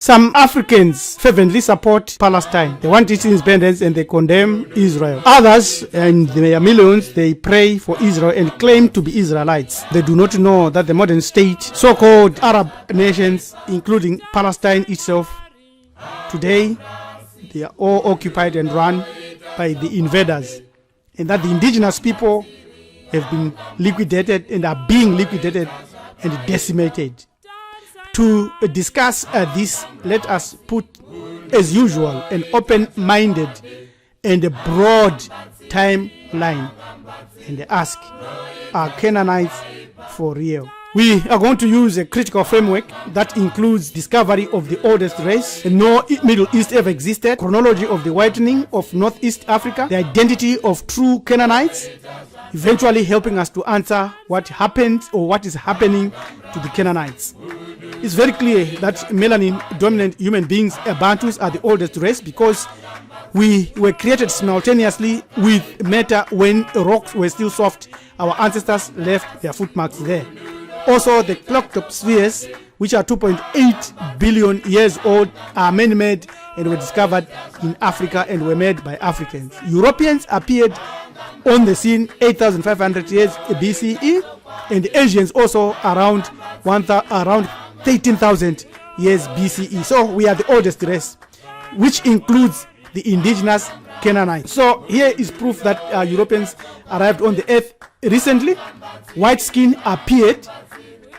Some Africans fervently support Palestine. They want its independence and they condemn Israel. Others, and their millions, they pray for Israel and claim to be Israelites. They do not know that the modern state, so-called Arab nations, including Palestine itself, today they are all occupied and run by the invaders, and that the indigenous people have been liquidated and are being liquidated and decimated. To discuss this, let us put, as usual, an open-minded and a broad timeline and ask, are Canaanites for real? We are going to use a critical framework that includes discovery of the oldest race, no Middle East ever existed, chronology of the whitening of Northeast Africa, the identity of true Canaanites, eventually helping us to answer what happened or what is happening to the Canaanites. It's very clear that melanin-dominant human beings, Bantus, are the oldest race because we were created simultaneously with matter when rocks were still soft. Our ancestors left their footmarks there. Also, the clock-top spheres, which are 2.8 billion years old, are man-made and were discovered in Africa and were made by Africans. Europeans appeared on the scene 8,500 years BCE, and Asians also around 13,000 years BCE. So we are the oldest race, which includes the indigenous Canaanites. So here is proof that Europeans arrived on the earth recently. White skin appeared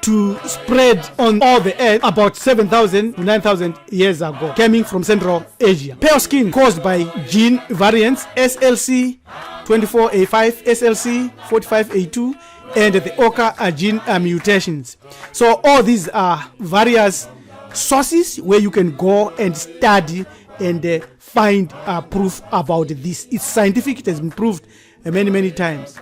to spread on all the earth about 7,000 to 9,000 years ago, coming from Central Asia. Pale skin caused by gene variants SLC 24A5, SLC 45A2, and the ochre gene mutations. So all these are various sources where you can go and study and find proof about this. It's scientific, it has been proved many times.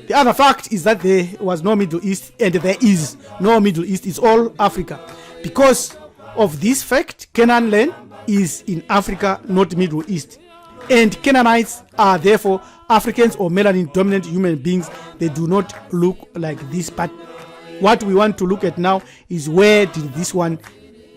The other fact is that there was no Middle East, and there is no Middle East. It's all Africa. Because of this fact, Canaan land is in Africa, not Middle East. And Canaanites are therefore Africans or melanin-dominant human beings. They do not look like this. But what we want to look at now is where did this one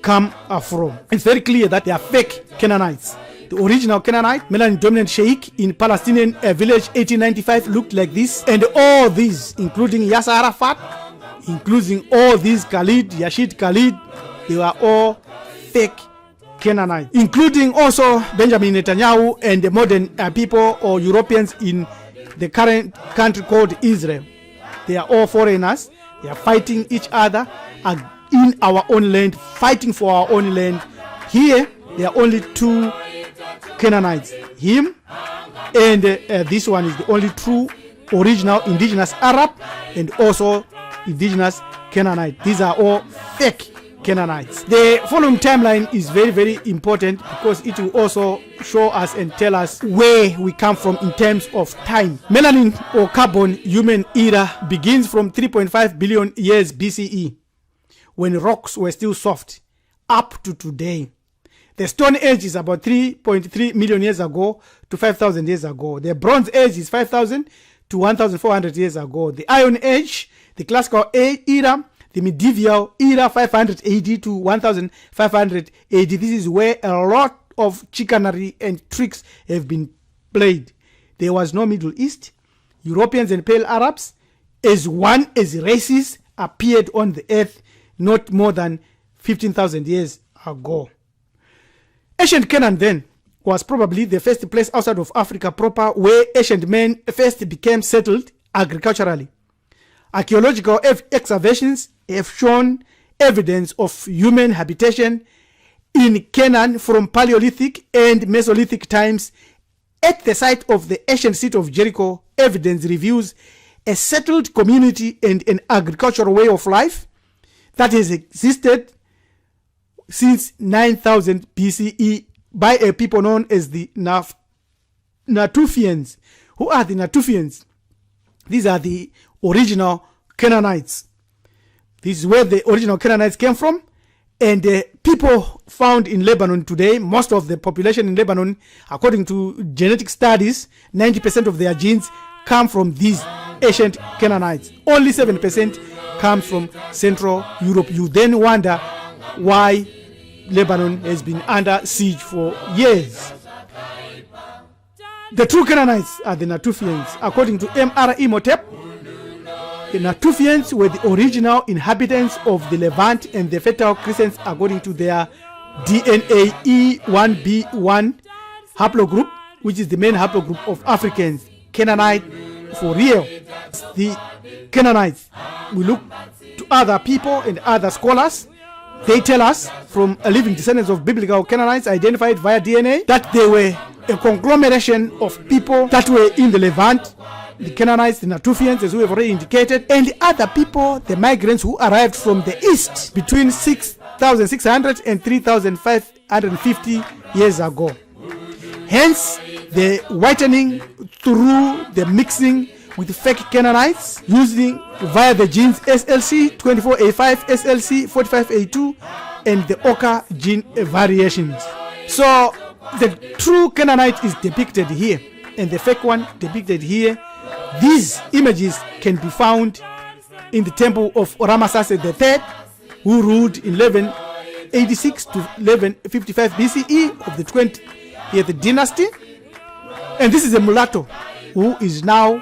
come from? It's very clear that they are fake Canaanites. The original Canaanite, melanin-dominant sheikh in Palestinian village 1895 looked like this. And all these, including Yasser Arafat, including all these Khalid, Yashid Khalid, they were all fake Canaanites. Including also Benjamin Netanyahu and the modern people or Europeans in the current country called Israel. They are all foreigners. They are fighting each other in our own land, fighting for our own land. Here, there are only two Canaanites, him and this one is the only true original indigenous Arab and also indigenous Canaanite. These are all fake Canaanites. The following timeline is very important because it will also show us and tell us where we come from in terms of time. Melanin or carbon human era begins from 3.5 billion years BCE when rocks were still soft up to today. The Stone Age is about 3.3 million years ago to 5,000 years ago. The Bronze Age is 5,000 to 1,400 years ago. The Iron Age, the Classical era, the Medieval era, 500 AD to 1,500 AD. This is where a lot of chicanery and tricks have been played. There was no Middle East. Europeans and Pale Arabs, as races, appeared on the earth not more than 15,000 years ago. Ancient Canaan then was probably the first place outside of Africa proper where ancient men first became settled agriculturally. Archaeological excavations have shown evidence of human habitation in Canaan from Paleolithic and Mesolithic times. At the site of the ancient city of Jericho, evidence reveals a settled community and an agricultural way of life that has existed since 9,000 BCE by a people known as the Natufians. Who are the Natufians? These are the original Canaanites. This is where the original Canaanites came from. And the people found in Lebanon today, most of the population in Lebanon, according to genetic studies, 90% of their genes come from these ancient Canaanites. Only 7% comes from Central Europe. You then wonder why Lebanon has been under siege for years. The true Canaanites are the Natufians. According to M.R. Imhotep, the Natufians were the original inhabitants of the Levant and the fertile Crescents according to their DNA E1b1 haplogroup, which is the main haplogroup of Africans. Canaanite for real. The Canaanites, we look to other people and other scholars. They tell us from a living descendants of biblical Canaanites identified via DNA that they were a conglomeration of people that were in the Levant, the Canaanites, the Natufians, as we have already indicated, and the other people, the migrants who arrived from the east between 6,600 and 3,550 years ago. Hence, the whitening through the mixing with fake Canaanites using via the genes SLC 24A5, SLC 45A2, and the Oka gene variations. So the true Canaanite is depicted here, and the fake one depicted here. These images can be found in the temple of Ramesses III, who ruled in 1186 to 1155 BCE of the 20th dynasty. And this is a mulatto who is now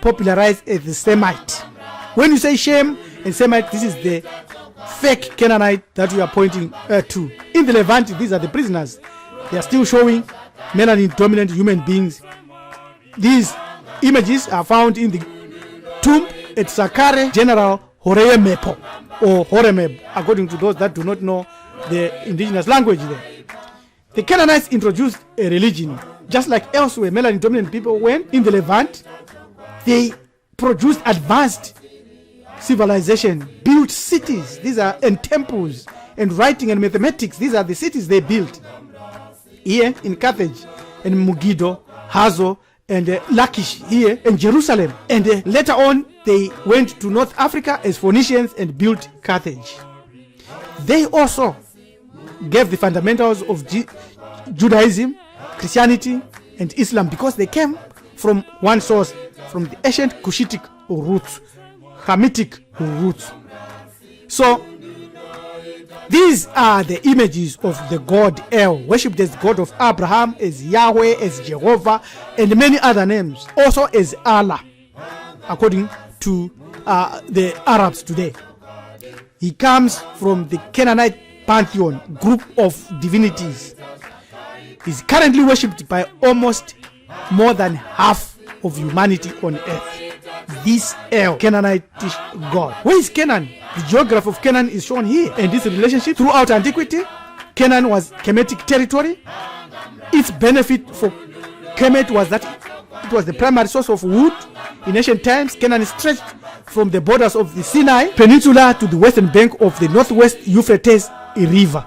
popularized as the Semite. When you say Shem and Semite, this is the fake Canaanite that we are pointing to. In the Levant, these are the prisoners. They are still showing melanin-dominant human beings. These images are found in the tomb at Saqqara General Horemepo, or Horemeb, according to those that do not know the indigenous language there. The Canaanites introduced a religion. Just like elsewhere, melanin-dominant people went in the Levant, they produced advanced civilization, built cities. These are and temples and writing and mathematics. These are the cities they built. Here in Carthage and Megiddo, Hazo, and Lachish here in Jerusalem. And later on, they went to North Africa as Phoenicians and built Carthage. They also gave the fundamentals of Judaism, Christianity, and Islam, because they came from one source, from the ancient Cushitic roots, Hamitic roots. So these are the images of the god El, worshipped as God of Abraham, as Yahweh, as Jehovah, and many other names, also as Allah, according to the Arabs today. He comes from the Canaanite pantheon, group of divinities. He's currently worshipped by almost more than half of humanity on earth. This El, Canaanitish god. Where is Canaan? The geography of Canaan is shown here, and this relationship throughout antiquity. Canaan was Kemetic territory. Its benefit for Kemet was that it was the primary source of wood. In ancient times, Canaan stretched from the borders of the Sinai Peninsula to the western bank of the northwest Euphrates River.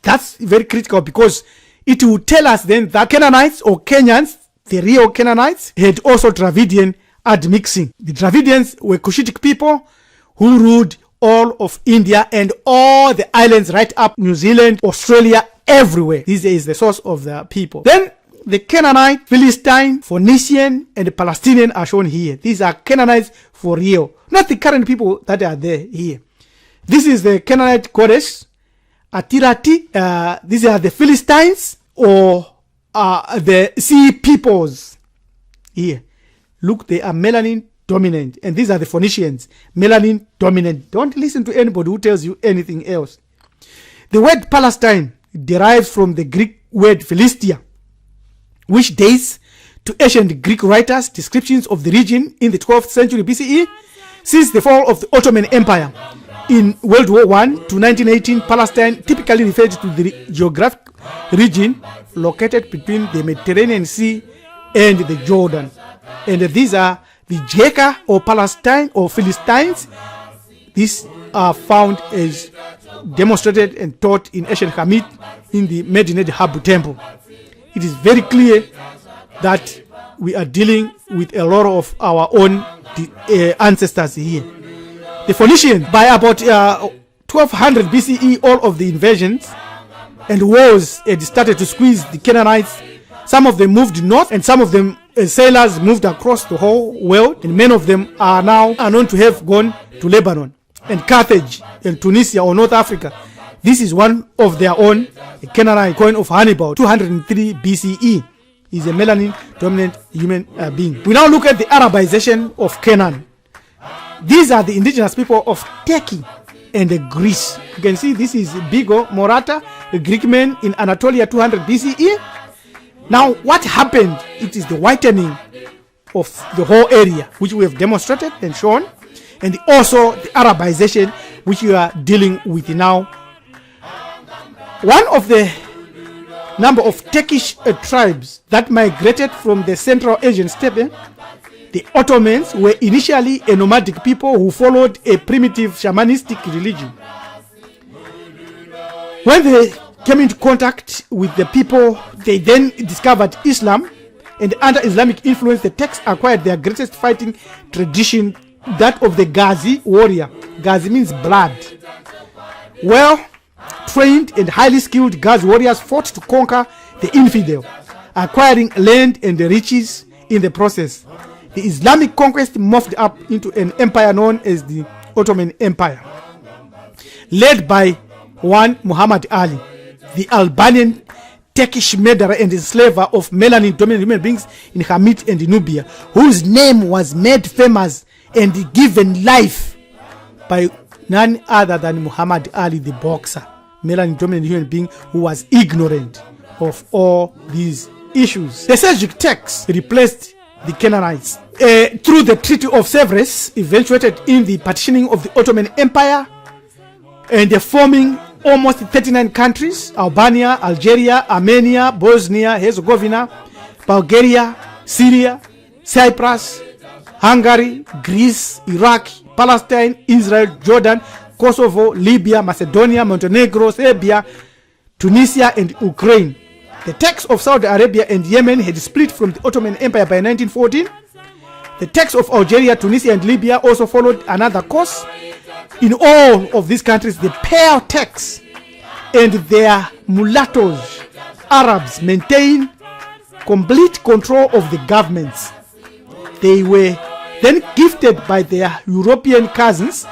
That's very critical, because it will tell us then that Canaanites or Kenyans, the real Canaanites, had also Dravidian admixing. The Dravidians were Cushitic people who ruled all of India and all the islands right up New Zealand, Australia, everywhere. This is the source of the people. Then the Canaanite, Philistine, Phoenician, and the Palestinian are shown here. These are Canaanites for real, not the current people that are there here. This is the Canaanite goddess Atirati. These are the Philistines, or the sea peoples here. Look, they are melanin dominant, and these are the Phoenicians, melanin dominant. Don't listen to anybody who tells you anything else. The word Palestine derives from the Greek word Philistia, which dates to ancient Greek writers' descriptions of the region in the 12th century BCE. Since the fall of the Ottoman Empire in World War I to 1918, Palestine typically referred to the geographic region located between the Mediterranean Sea and the Jordan. And these are the Jeka, or Palestine, or Philistines. These are found as demonstrated and taught in ancient Hamid in the Medinet Habu temple. It is very clear that we are dealing with a lot of our own ancestors here. The Phoenicians, by about 1200 BCE, all of the invasions and wars had started to squeeze the Canaanites. Some of them moved north, and some of them sailors moved across the whole world, and many of them are now known to have gone to Lebanon and Carthage and Tunisia or North Africa. This is one of their own, a Canaanite coin of Hannibal, 203 BCE. Is a melanin-dominant human being. We now look at the Arabization of Canaan. These are the indigenous people of Turkey and Greece. You can see this is Bigo Morata, a Greek man in Anatolia, 200 BCE. Now, what happened? It is the whitening of the whole area, which we have demonstrated and shown, and also the Arabization, which we are dealing with now. One of the number of Turkish tribes that migrated from the Central Asian steppe, the Ottomans, were initially a nomadic people who followed a primitive shamanistic religion. When they came into contact with the people, they then discovered Islam, and under Islamic influence, the Turks acquired their greatest fighting tradition, that of the Ghazi warrior. Ghazi means blood. Well trained and highly skilled Ghazi warriors fought to conquer the infidel, acquiring land and riches in the process. The Islamic conquest morphed up into an empire known as the Ottoman Empire, led by one Muhammad Ali, the Albanian Turkish murderer and enslaver of melanin-dominant human beings in Hamit and Nubia, whose name was made famous and given life by none other than Muhammad Ali, the boxer, melanin-dominant human being who was ignorant of all these issues. The Seljuk Turks replaced the Canaanites through the Treaty of Sevres, eventuated in the partitioning of the Ottoman Empire and forming almost 39 countries: Albania, Algeria, Armenia, Bosnia, Herzegovina, Bulgaria, Syria, Cyprus, Hungary, Greece, Iraq, Palestine, Israel, Jordan, Kosovo, Libya, Macedonia, Montenegro, Serbia, Tunisia, and Ukraine. The Turks of Saudi Arabia and Yemen had split from the Ottoman Empire by 1914. The Turks of Algeria, Tunisia, and Libya also followed another course. In all of these countries, the pale Turks and their mulattoes, Arabs, maintained complete control of the governments. They were then gifted by their European cousins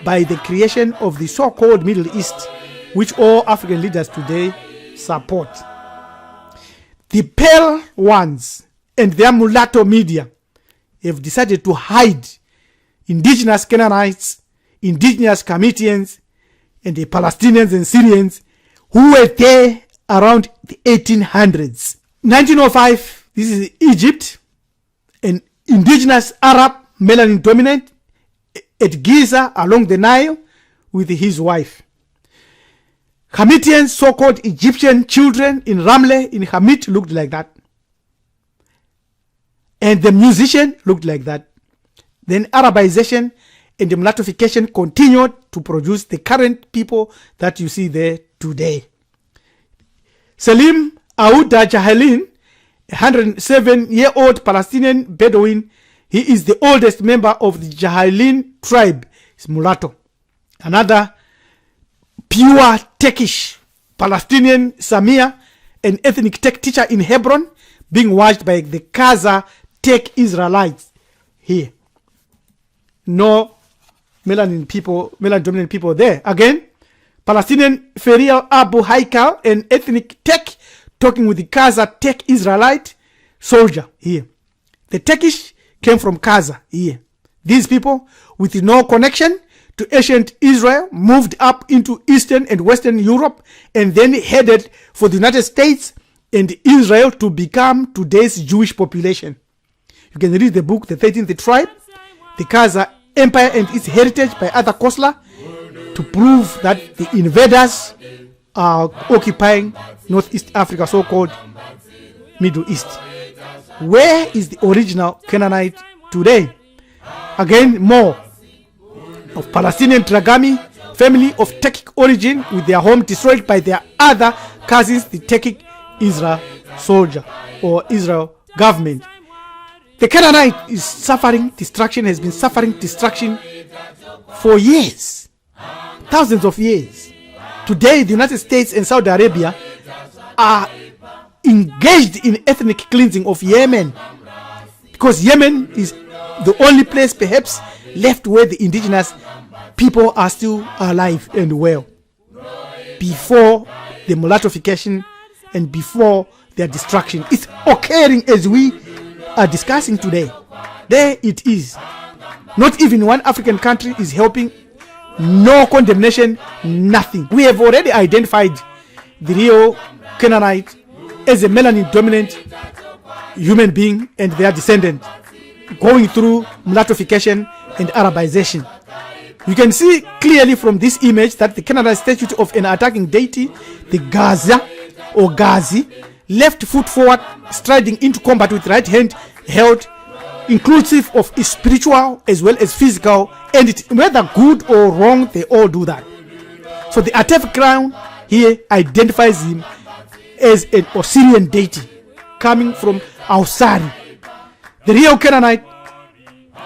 by the creation of the so-called Middle East, which all African leaders today support. The pale ones and their mulatto media have decided to hide indigenous Canaanites, indigenous Hamitians, and the Palestinians and Syrians who were there around the 1800s. 1905, this is Egypt, an indigenous Arab, melanin dominant, at Giza along the Nile with his wife. Hamitian, so-called Egyptian children in Ramle in Hamit looked like that. And the musician looked like that. Then Arabization and the mulattoification continued to produce the current people that you see there today. Salim Aouda Jahalin, a 107-year-old Palestinian Bedouin, he is the oldest member of the Jahalin tribe. He's mulatto. Another pure Turkish Palestinian Samia, an ethnic Turk teacher in Hebron, being watched by the Kaza Turk Israelites here. No melanin dominant people there. Again, Palestinian Ferial Abu Haikal, an ethnic Turk, talking with the Kaza Turk Israelite soldier here. The Turkish came from Kaza here. These people, with no connection to ancient Israel, moved up into Eastern and Western Europe and then headed for the United States and Israel to become today's Jewish population. You can read the book, The 13th Tribe, The Kaza Empire and Its Heritage by Arthur Koestler, to prove that the invaders are occupying Northeast Africa, so-called Middle East. Where is the original Canaanite today? Again, more of Palestinian Dragami family of Turkic origin with their home destroyed by their other cousins, the Turkic Israel soldier or Israel government. The Canaanite is suffering destruction, has been suffering destruction for years, thousands of years. Today, the United States and Saudi Arabia are engaged in ethnic cleansing of Yemen, because Yemen is the only place perhaps left where the indigenous people are still alive and well. before the mulattoification and before their destruction. It's occurring as we are discussing today. There it is. Not even one African country is helping. No condemnation, nothing. We have already identified the real Canaanite as a melanin-dominant human being and their descendant, going through mulattoification and Arabization. You can see clearly from this image that the Canaanite statue of an attacking deity, the Gaza or Gazi, left foot forward, striding into combat with right hand held, inclusive of spiritual as well as physical, and whether good or wrong, they all do that. So the Atef crown here identifies him as an Osirian deity coming from Ausari. The real Canaanite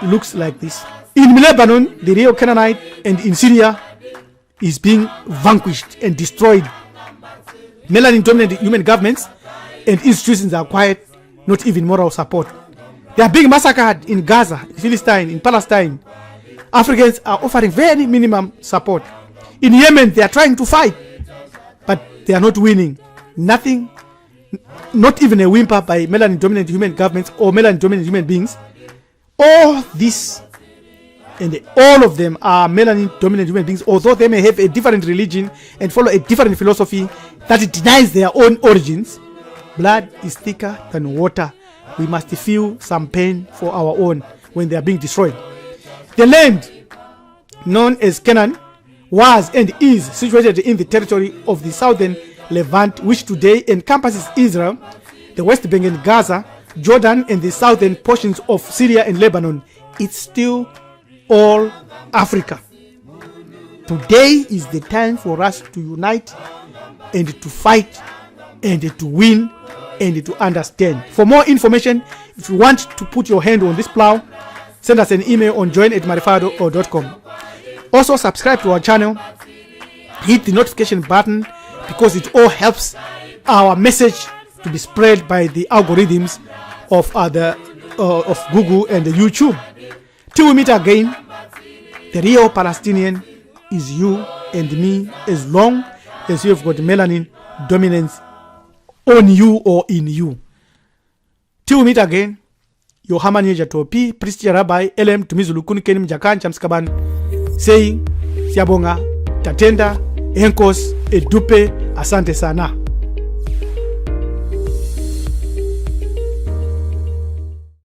looks like this. In Lebanon, the real Canaanite, and in Syria is being vanquished and destroyed. Melanin-dominant human governments and institutions are quiet, not even moral support. They are being massacred in Gaza, in Philistine, in Palestine. Africans are offering very minimum support. In Yemen, they are trying to fight, but they are not winning. Nothing, not even a whimper by melanin-dominant human governments or melanin-dominant human beings. All this and all of them are melanin-dominant human beings, although they may have a different religion and follow a different philosophy that denies their own origins. Blood is thicker than water. We must feel some pain for our own when they are being destroyed. The land known as Canaan was and is situated in the territory of the southern Levant, which today encompasses Israel, the West Bank and Gaza, Jordan, and the southern portions of Syria and Lebanon. It's still all Africa. Today is the time for us to unite and to fight and to win and to understand. For more information, if you want to put your hand on this plow, send us an email on join@marifado.com. Also subscribe to our channel, hit the notification button, because it all helps our message to be spread by the algorithms of of Google and YouTube. Till we meet again, the real Palestinian is you and me, as long as you have got melanin dominance on you or in you. Till we meet again, your Hamani Topi, Priest Rabbi LM Tumizulu Kunikenim Jakan Chamskaban, saying Siabonga, Tatenda, Enkos, Edupe, Asante Sana.